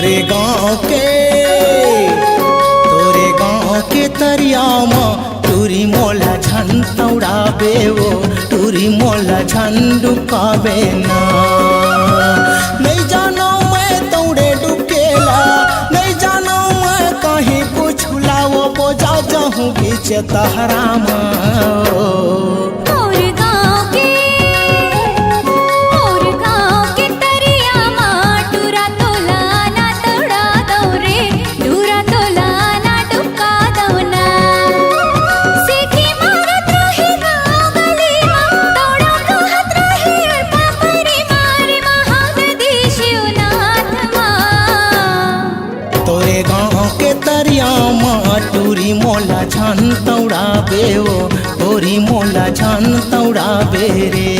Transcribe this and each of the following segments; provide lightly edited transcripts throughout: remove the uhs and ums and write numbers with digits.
तोरे गाँव के तरिया में टूरी मोला झन तौड़ाबे वो टूरी मोला झन डुकाबे ना। नहीं जानो मैं तौड़े डुकेला, नहीं जानो मैं कहीं पूछला वो बोझा जाऊँ बीच तहरा टूरी मोला झन तौड़ाबे वो टूरी मोला झन तौड़ाबे रे।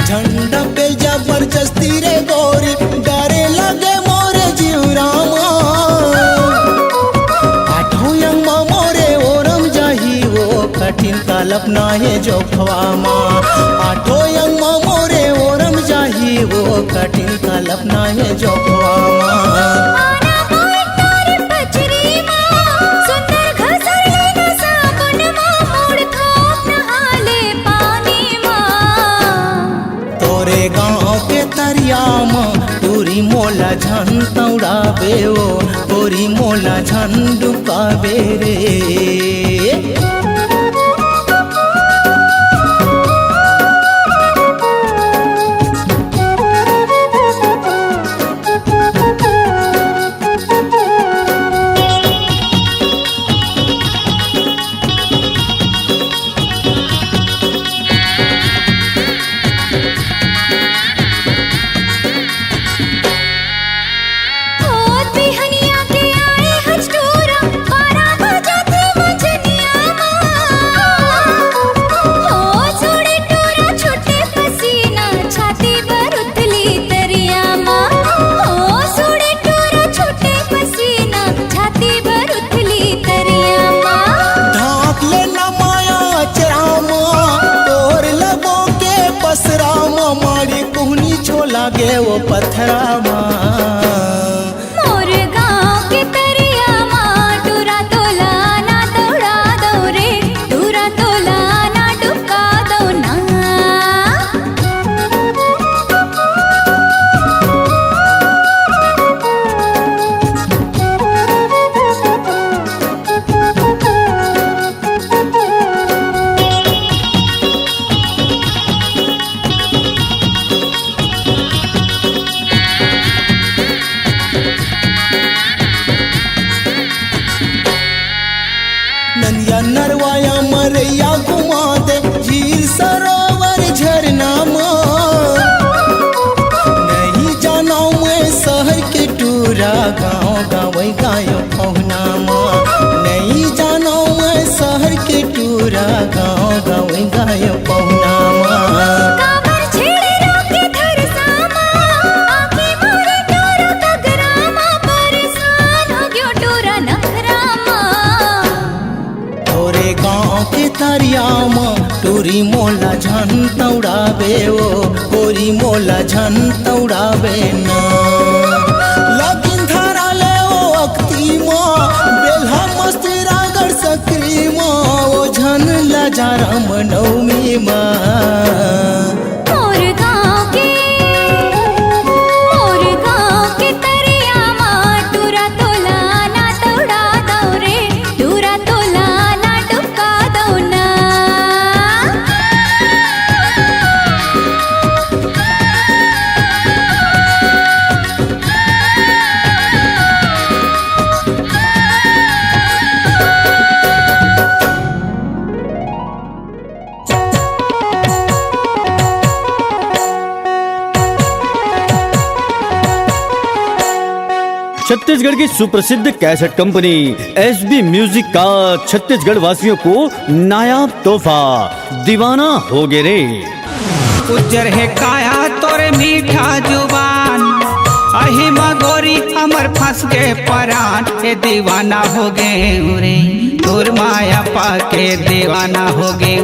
झंडा पे जबरदस्ती रे गोरी डरे लगे मोरे जीवरामा। आठों यंग मोरे ओरम जाही वो कठिन कल्पना है जो खवामा। आठों यंग मोरे ओरम जाही वो कठिन कल्पना है जो खवामा। टूरी मोला झन तौड़ाबे वो टूरी मोला झन डुकाबे रे। लागे वो पत्थरा मोर गाँव के तरिया माँ टूरा तोला ना तोड़ा दो रे टूरा तोला ना डुका दो ना। नंदिया नरवाया मरैया घुमा दे झील सरोवर झरना नहीं जाना मैं शहर के टूरा गाँव गाँव गायो पहुना नहीं जाना मैं शहर के टूरा गाँव गाँव गायो पहुना। टूरी मोला झन तौड़ाबे वो टूरी मोला झन तौड़ाबे ना। लगिन धारा ले वो अक्ति माँ बेल्हा मस्ती रागड़ सकरी माँ वो झन लजा राम नवमी माँ। छत्तीसगढ़ की सुप्रसिद्ध कैसेट कंपनी एसबी म्यूजिक का छत्तीसगढ़ वासियों को नायाब तोहफा दीवाना हो गे रे। उज्जर है काया तोरे मीठा जुबान, अही मगोरी हमर फंस गए परान, ए दीवाना हो गए रे तोर माया पाके दीवाना हो गए, ए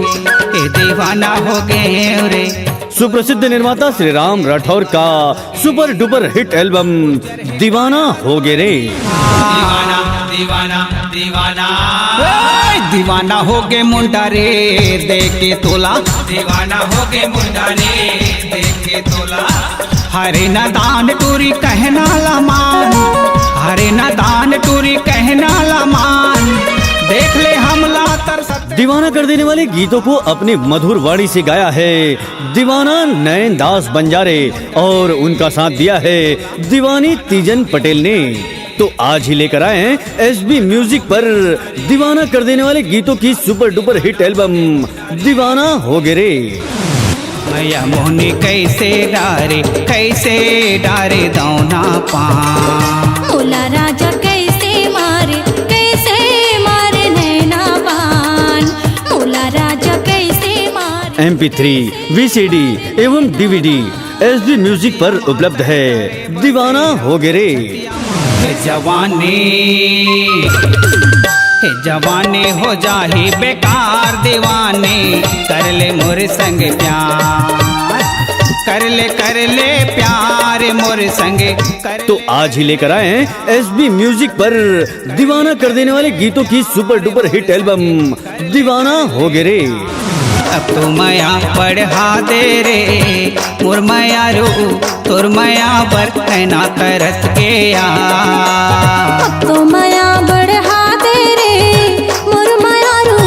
दीवाना हो गए रे। सुप्रसिद्ध निर्माता श्री राम राठौर का सुपर डुपर हिट एल्बम दीवाना हो गे रे। दीवाना दीवाना दीवाना दीवाना हो गए मुंडा रे देख के तोला, दीवाना हो गए मुंडा रे देख के तोला। हरे न दान टूरी कहना लमान, हरे न दान टूरी कहना लमान, देख ले हमला तरसत। दीवाना कर देने वाले गीतों को अपनी मधुर वाणी से गाया है दीवाना नयन दास बंजारे और उनका साथ दिया है दीवानी तीजन पटेल ने। तो आज ही लेकर आए हैं एसबी म्यूजिक पर दीवाना कर देने वाले गीतों की सुपर डुपर हिट एल्बम दीवाना हो गे रे। मैया मोहनी कैसे डारे दौना पा, मोला राजा कैसे मारे नैना बान, मोला राजा कैसे मारे। MP3, VCD एवं DVD एसबी म्यूजिक पर उपलब्ध है दीवाना हो गे रे। जवानी हो जाही बेकार दीवाने, कर ले मोर संग प्यार, कर ले प्यार मोर संग कर। तो आज ही लेकर आए हैं एसबी म्यूजिक पर दीवाना कर देने वाले गीतों की सुपर डुपर हिट एल्बम दीवाना हो गे रे। अब तो माया पढ़ा दे रे मोर माया रो, तोर माया बर कहना तरस के आ, अब तो माया बढ़ा दे रे मोर माया रू,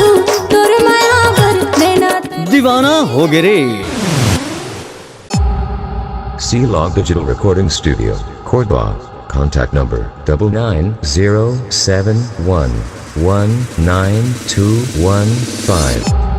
तोर माया बर देना दीवाना हो गे रे। C-Log Digital Recording Studio, Cordoba. Contact number 99071192115.